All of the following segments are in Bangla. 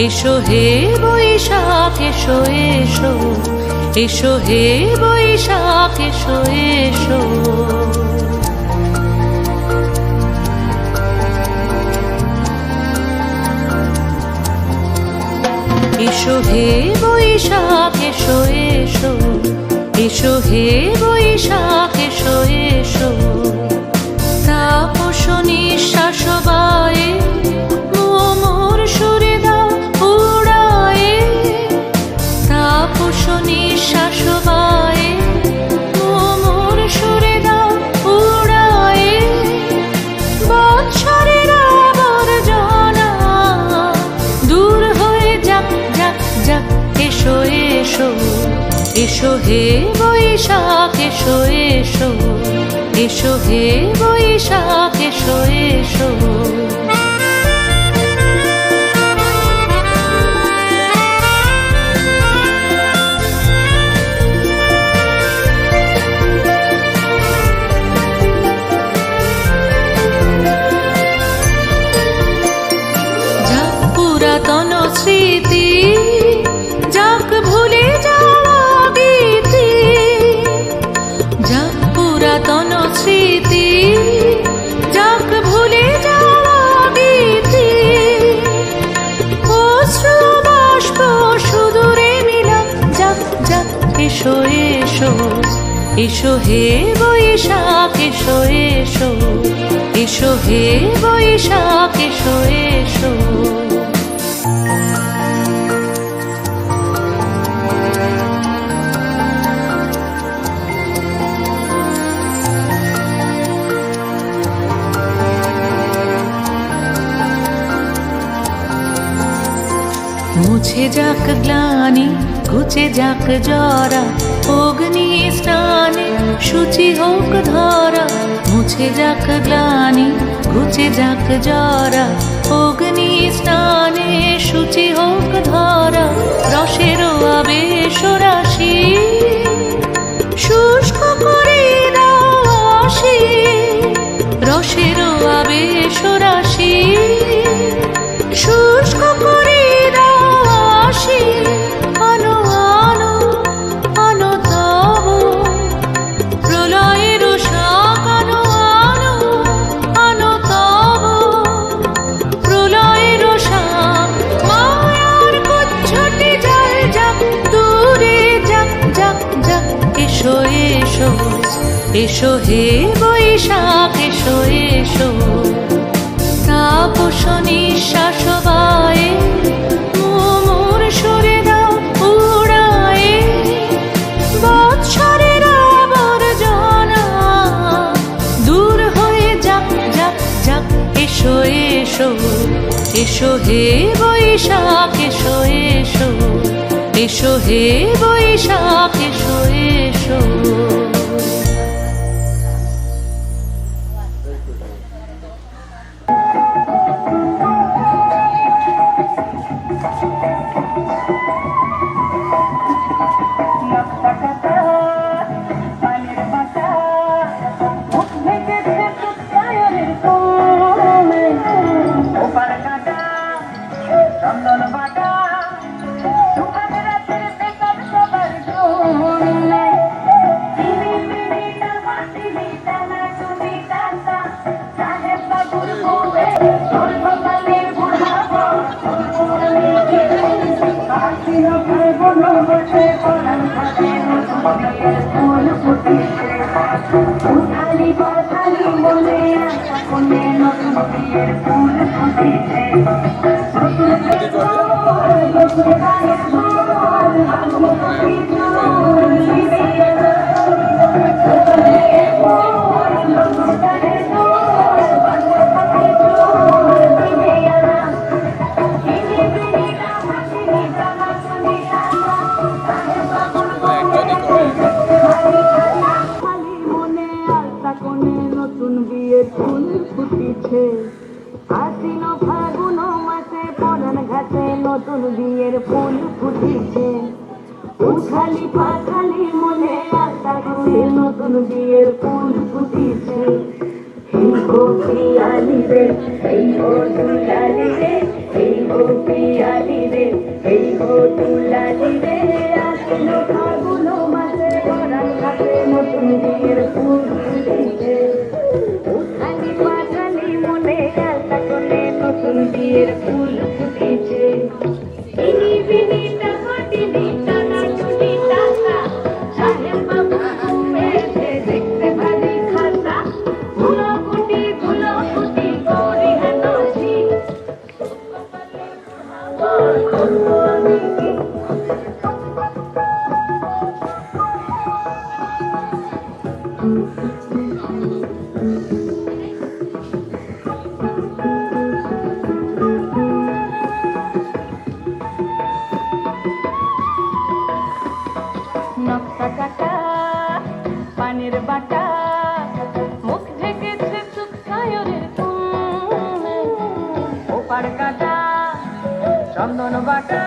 এসো হে বৈশাখ এসো এসো, এসো হে বৈশাখ এসো এসো। এসো হে বৈশাখ এসো এসো, এসো হে বৈশাখ এসো এসো। তাপস নিঃশ্বাস বায়ে মোর সুরে দাও উড়ায়ে, তাপস নিঃশ্বাস বায়ে মোর সুরে দাও উড়ায়ে। বৎসরের আবর্জনা দূর হয়ে যাক যাক যাক। এসো এসো, এসো হে বৈশাখ এসো এসো, এসো হে বৈশাখ এসো এসো। যাক পুরাতন স্মৃতি, যাক ভুলে যাওয়া গীতি, যাক পুরাতন স্মৃতি, যাক ভুলে যাওয়া গীতি। অশ্রু বাষ্প সুদূরে মিলা যাক যাক। এসো এসো, এসো হে বৈশাখ এসো এসো, এসো হে বৈশাখ এসো এসো। মুছে যাক গ্লানি, ঘুচে যাক জরা, অগ্নি স্নানে শুচি হোক ধরা। মুছে যাক গ্লানি, ঘুচে যাক জরা, অগ্নি স্নানে শুচি হোক ধরা। রসের আবেশ রাশি শুষ্ক করে দাও আসি, রসের আবেশ রাশি শুষ্ক করে দাও আসি। আনো আনো আনো তব প্রলয়ের শাক, আনো আনো আনো তব প্রলয়ের শাক। মায়ার কুচ্ছটি যায় যাক দূরে যাক যাক যাক। এসো এসো, এসো হে বৈশাখ এসো এসো। তাপস নিঃশ্বাস বায়ে মোর সুরে দাও উড়ায়ে। বৎসরের আবর্জনা দূর হয়ে যাক যাক যাক। এসো এসো, এসো হে বৈশাখ এসো এসো, এসো হে বৈশাখ এসো এসো। নতুন বিয়ের ফুল ফুটেছে, উঠালি পাখালি মনে আশা করে নতুন বিয়ের ফুল ফুটেছে। এই গোপী আলি রে, এই গোপী আলি রে, এই গোপী আলি রে। এই গো তুলালি রে আসলো ফাগুন মাসে পরাণ ঘাটে নতুন বিয়ের ফুল ফুটেছে উঠালি পাঠালি মনে আলতা কোলে নতুন বিয়ের ফুল ফুটেছে ইনি বিনি টাকা দিদি টানা চুনি টাকা সাহেব বাবু এসে দেখতে ভারী খাতা গুলো কুটি করি হানছি নকশা কাটা পানের বাটা মুখ ঢেকেছে সুখায়রের কুমে ওপার কাটা চন্দন বাটা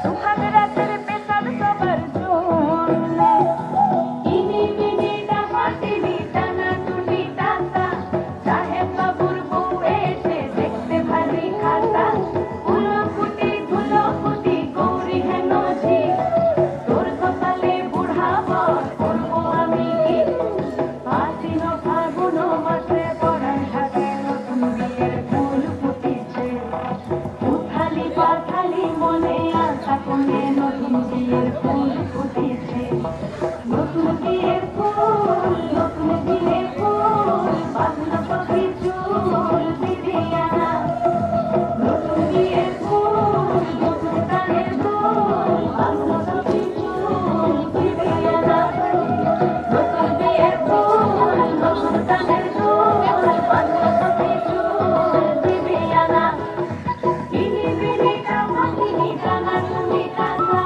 সুহাগ রাতের পেশাল সবার জন্য ইনি বিনি টাকা টিনি টানা টুনি টাকা সাহেব বাবুর বউ এসে দেখতে ভারী খাতা গুলো কুটি গৌরী হেন ঝি তোর কপালে বুড়াবো করবো আমি কি আশ্বিন ফাগুন মাসে পরাণ ঘাটে নতুন বিয়ের ফুল ফুটেছে উঠালি পাখালি মনে আশা কোণে নতুন বিয়ের ফুল ফুটেছে নতুন বিয়ের ফুল বাঁধলো পাখি চুল বিরিয়ানা নতুন বিয়ের ফুল নতুন কানের দুল বাঁধলো পাখি চুল বিরিয়ানা নতুন বিয়ের ফুল নতুন কানের দুল বাঁধলো পাখি চুল বিরিয়ানা ইনি বিনি টাকা টিনি টানা টুনি টাকা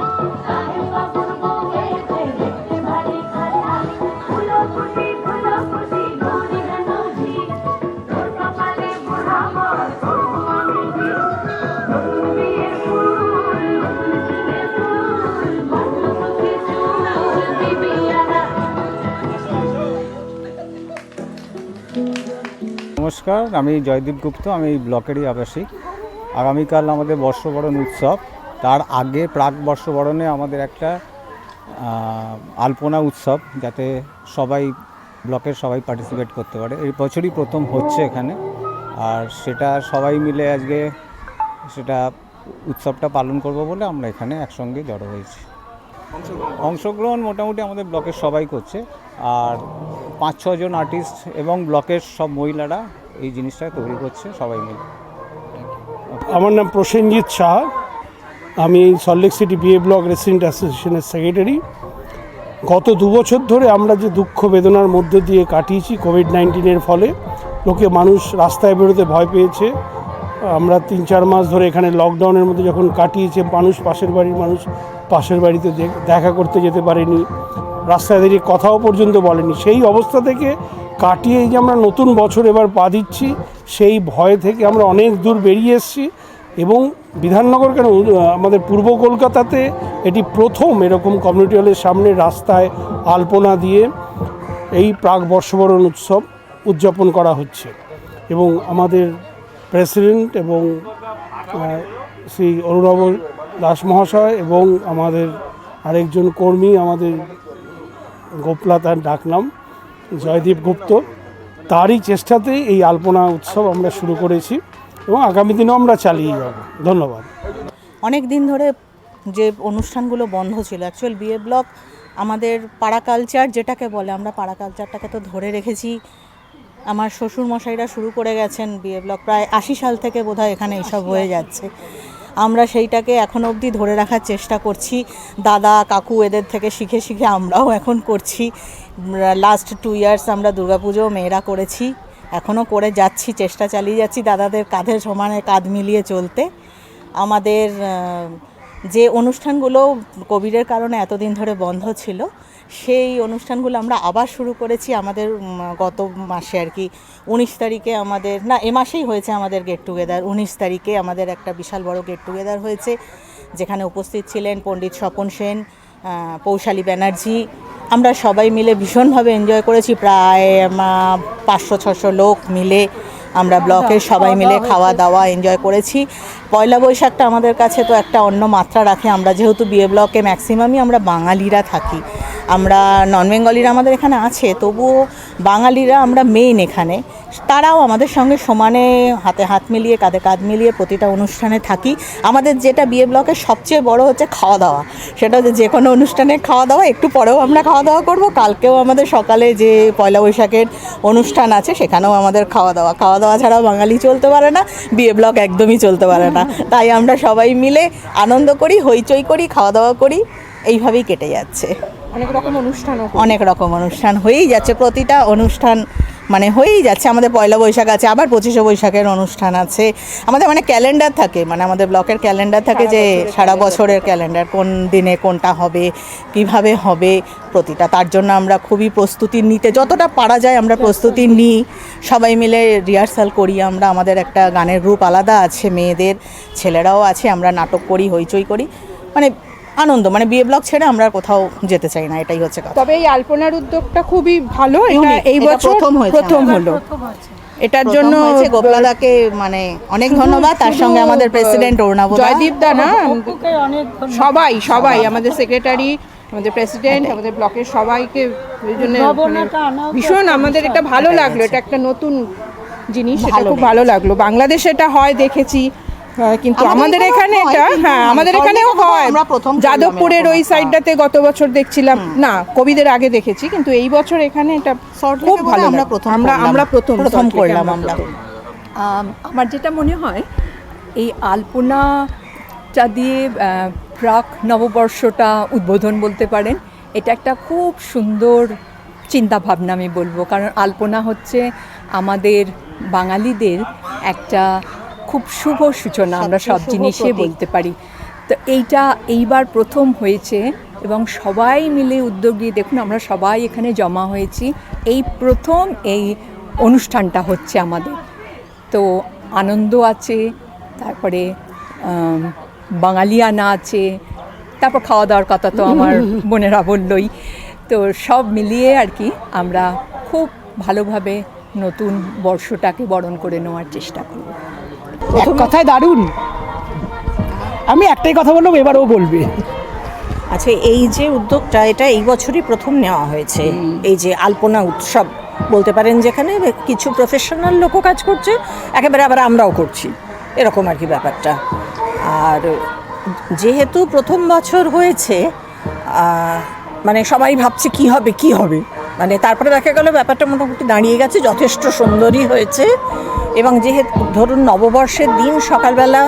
সাহেব বাবুর বউ এসে দেখতে ভারী খাতা গুলো কুটি গৌরী হেন ঝি তোর কপালে বুড়াবো করবো আমি কি নতুন বিয়ের ফুল নতুন ছেলে ফুল বাঁধলো পাখি চুল বিবিয়ানা নমস্কার, আমি জয়দীপ গুপ্ত, আমি এই ব্লকেরই আবাসিক। আগামীকাল আমাদের বর্ষবরণ উৎসব। তার আগে প্রাক বর্ষবরণে আমাদের একটা আলপনা উৎসব, যাতে সবাই ব্লকের সবাই পার্টিসিপেট করতে পারে। এই বছরই প্রথম হচ্ছে এখানে, আর সেটা সবাই মিলে আজকে সেটা উৎসবটা পালন করব বলে আমরা এখানে একসঙ্গে জড়ো হয়েছি। অংশগ্রহণ মোটামুটি আমাদের ব্লকের সবাই করছে, আর 5-6 জন আর্টিস্ট এবং ব্লকের সব মহিলারা এই জিনিসটা তৈরি করছে সবাই মিলে। আমার নাম প্রসেনজিৎ শাহ, আমি Salt Lake city BA block resident অ্যাসোসিয়েশনের সেক্রেটারি। গত 2 বছর ধরে আমরা যে দুঃখ বেদনার মধ্যে দিয়ে কাটিয়েছি কোভিড-19-এর ফলে, মানুষ রাস্তায় বেরোতে ভয় পেয়েছে। আমরা 3-4 মাস ধরে এখানে লকডাউনের মধ্যে যখন কাটিয়েছে, পাশের মানুষ পাশের বাড়িতে দেখা করতে যেতে পারেনি, রাস্তায় দাঁড়িয়ে কথাও পর্যন্ত বলেনি। সেই অবস্থা থেকে কাটিয়ে যে আমরা নতুন বছর এবার পা দিচ্ছি, সেই ভয় থেকে আমরা অনেক দূর বেরিয়ে এসেছি। এবং বিধাননগর কেন, আমাদের পূর্ব কলকাতাতে এটি প্রথম এরকম কমিউনিটি হলের সামনে রাস্তায় আলপনা দিয়ে এই প্রাক বর্ষবরণ উৎসব উদযাপন করা হচ্ছে। এবং আমাদের প্রেসিডেন্ট এবং শ্রী অরুণাভ দাস মহাশয় এবং আমাদের আরেকজন কর্মী, আমাদের গোপলা, তার ডাকনাম জয়দীপ গুপ্ত, তারই চেষ্টাতেই এই আলপনা উৎসব আমরা শুরু করেছি এবং আগামী দিনেও আমরা চালিয়ে যাব। ধন্যবাদ। অনেক দিন ধরে যে অনুষ্ঠানগুলো বন্ধ ছিল, অ্যাকচুয়াল বিএ ব্লক আমাদের পাড়া কালচার যেটাকে বলে, আমরা পাড়া কালচারটাকে তো ধরে রেখেছি। আমার শ্বশুরমশাইরা শুরু করে গেছেন বিএ ব্লক, প্রায় 80 সাল থেকে বোধহয় এখানে এইসব হয়ে যাচ্ছে। আমরা সেইটাকে এখন অবধি ধরে রাখার চেষ্টা করছি। দাদা কাকু এদের থেকে শিখে আমরাও এখন করছি। লাস্ট 2 ইয়ার্স আমরা দুর্গাপুজো মেয়েরা করেছি, এখনও করে যাচ্ছি, চেষ্টা চালিয়ে যাচ্ছি দাদাদের কাঁধের সমানে কাঁধ মিলিয়ে চলতে। আমাদের যে অনুষ্ঠানগুলো কোভিডের কারণে এতদিন ধরে বন্ধ ছিল, সেই অনুষ্ঠানগুলো আমরা আবার শুরু করেছি। আমাদের গত মাসে আর কি 19 তারিখে আমাদের, না এ মাসেই হয়েছে আমাদের গেট টুগেদার। 19 তারিখে আমাদের একটা বিশাল বড় গেট টুগেদার হয়েছে, যেখানে উপস্থিত ছিলেন পণ্ডিত স্বপন সেন, পৌশালী ব্যানার্জি। আমরা সবাই মিলে ভীষণভাবে এনজয় করেছি, প্রায় 500-600 লোক মিলে আমরা ব্লকের সবাই মিলে খাওয়া দাওয়া এনজয় করেছি। পয়লা বৈশাখটা আমাদের কাছে তো একটা অন্য মাত্রা রাখে। আমরা যেহেতু বিএ ব্লকে ম্যাক্সিমামই আমরা বাঙালিরা থাকি, আমরা নন বেঙ্গলিরা আমাদের এখানে আছে, তবুও বাঙালিরা আমরা মেইন এখানে। তারাও আমাদের সঙ্গে সমানে হাতে হাত মিলিয়ে কাঁধে কাঁধ মিলিয়ে প্রতিটা অনুষ্ঠানে থাকি। আমাদের যেটা বিএ ব্লকের সবচেয়ে বড় হচ্ছে খাওয়া দাওয়া, সেটা হচ্ছে যে কোনো অনুষ্ঠানে খাওয়া দাওয়া। একটু পরেও আমরা খাওয়া দাওয়া করব, কালকেও আমাদের সকালে যে পয়লা বৈশাখের অনুষ্ঠান আছে সেখানেও আমাদের খাওয়া দাওয়া ছাড়াও বাঙালি চলতে পারে না, বিএ ব্লক একদমই চলতে পারে না। তাই আমরা সবাই মিলে আনন্দ করি, হইচই করি, খাওয়া দাওয়া করি, এইভাবেই কেটে যাচ্ছে। অনেক রকম অনুষ্ঠানও অনেক রকম অনুষ্ঠান হয়েই যাচ্ছে, প্রতিটা অনুষ্ঠান মানে হয়েই যাচ্ছে। আমাদের পয়লা বৈশাখ আছে, আবার 25শে বৈশাখের অনুষ্ঠান আছে। আমাদের মানে ক্যালেন্ডার থাকে, মানে আমাদের ব্লকের ক্যালেন্ডার থাকে যে সারা বছরের ক্যালেন্ডার, কোন দিনে কোনটা হবে, কিভাবে হবে প্রতিটা। তার জন্য আমরা খুবই প্রস্তুতি নিতে যতটা পারা যায় আমরা প্রস্তুতি নিই, সবাই মিলে রিহার্সাল করি। আমরা আমাদের একটা গানের গ্রুপ আলাদা আছে, মেয়েদের, ছেলেরাও আছে, আমরা নাটক করি, হইচই করি, মানে আনন্দ। মানে বিএ ব্লক ছেড়ে আমরা কোথাও যেতে চাই না, এটাই হচ্ছে কথা। তবে এই আলপনার উদ্যোগটা খুবই ভালো। এটা Unique, এই এটা বছর প্রথম হলো। এটার জন্য গোপালাদাকে মানে অনেক ধন্যবাদ, তার সঙ্গে আমাদের প্রেসিডেন্ট অর্ণব জয়দীপ দা, না সবাই আমাদের সেক্রেটারি, আমাদের প্রেসিডেন্ট, আমাদের ব্লকের সবাইকে এই জন্য ভীষণ আমাদের এটা ভালো লাগলো। এটা একটা নতুন জিনিস, এটা খুব ভালো লাগলো। বাংলাদেশে এটা হয় দেখেছি, কিন্তু আমাদের এখানে এটা, হ্যাঁ আমাদের এখানেও হয়। যাদবপুরের ওই সাইডটাতে গত বছর দেখছিলাম, না কোভিডের আগে দেখেছি, কিন্তু এই বছর এখানে এটা খুব ভালো। আমরা প্রথম করলাম। আমরা আমার যেটা মনে হয় এই আলপনাটা দিয়ে প্রাক নববর্ষটা উদ্বোধন বলতে পারেন, এটা একটা খুব সুন্দর চিন্তাভাবনা আমি বলবো। কারণ আলপনা হচ্ছে আমাদের বাঙালিদের একটা খুব শুভ সূচনা, আমরা সব জিনিসে বলতে পারি। তো এইবার প্রথম হয়েছে এবং সবাই মিলে উদ্যোগ নিয়ে, দেখুন আমরা সবাই এখানে জমা হয়েছি, এই প্রথম এই অনুষ্ঠানটা হচ্ছে আমাদের। তো আনন্দ আছে, তারপরে বাঙালিয়ানা আছে, তারপর খাওয়া দাওয়ার কথা তো আমার বোনেরা বললই। তো সব মিলিয়ে আর কি আমরা খুব ভালোভাবে নতুন বর্ষটাকে বরণ করে নেওয়ার চেষ্টা করব। এক কথায় দারুণ। আমি একটাই কথা বললাম, এবারও বলবে। আচ্ছা, এই যে উদ্যোগটা, এটা এই বছরই প্রথম নেওয়া হয়েছে। এই যে আলপনা উৎসব বলতে পারেন, যেখানে কিছু প্রফেশনাল লোকও কাজ করছে, একেবারে আবার আমরাও করছি, এরকম আর কি ব্যাপারটা। আর যেহেতু প্রথম বছর হয়েছে, মানে সবাই ভাবছে কি হবে, মানে তারপরে দেখা গেল ব্যাপারটা মোটামুটি দাঁড়িয়ে গেছে, যথেষ্ট সুন্দরই হয়েছে। এবং যেহেতু ধরুন নববর্ষের দিন সকালবেলা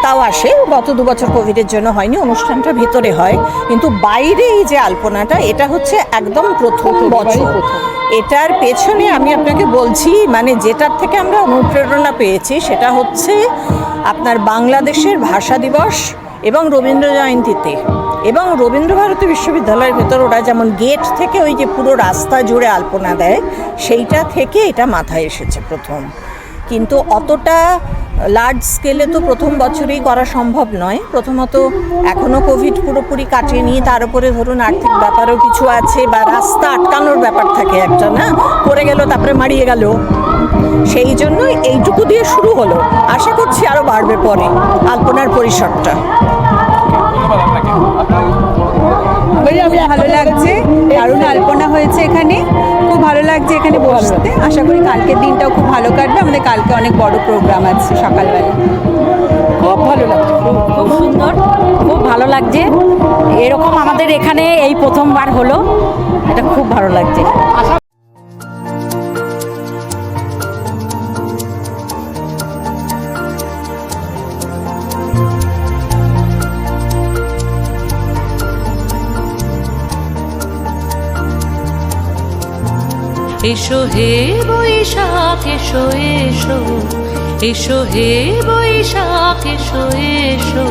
তাও আসে, গত 2 বছর কোভিডের জন্য হয়নি, অনুষ্ঠানটা ভিতরে হয়, কিন্তু বাইরে এই যে আলপনাটা, এটা হচ্ছে একদম প্রথম বছর। এটার পেছনে আমি আপনাকে বলছি, মানে যেটার থেকে আমরা অনুপ্রেরণা পেয়েছি সেটা হচ্ছে আপনার বাংলাদেশের ভাষা দিবস এবং রবীন্দ্র জয়ন্তীতে এবং রবীন্দ্রভারতী বিশ্ববিদ্যালয়ের ভেতর ওরা যেমন গেট থেকে ওই যে পুরো রাস্তা জুড়ে আলপনা দেয়, সেইটা থেকে এটা মাথায় এসেছে প্রথম। কিন্তু অতটা লার্জ স্কেলে তো প্রথম বছরেই করা সম্ভব নয়। প্রথমত এখনও কোভিড পুরোপুরি কাটেনি, তার উপরে ধরুন আর্থিক ব্যাপারও কিছু আছে, বা রাস্তা আটকানোর ব্যাপার থাকে একটা, না করে গেল তারপরে মারিয়ে গেল। সেই জন্যই এইটুকু দিয়ে শুরু হলো, আশা করছি আরও বাড়বে পরে আলপনার পরিসরটা। ভালো লাগছে, দারুণ আলপনা হয়েছে এখানে, খুব ভালো লাগছে এখানে বসতে। আশা করি কালকের দিনটাও খুব ভালো কাটবে। আমাদের কালকে অনেক বড় প্রোগ্রাম আছে সকালবেলা। খুব ভালো লাগছে, খুব সুন্দর, খুব ভালো লাগছে। এরকম আমাদের এখানে এই প্রথমবার হলো, এটা খুব ভালো লাগছে। এসো হে বৈশাখ এসো এসো, এসো হে বৈশাখ এসো এসো।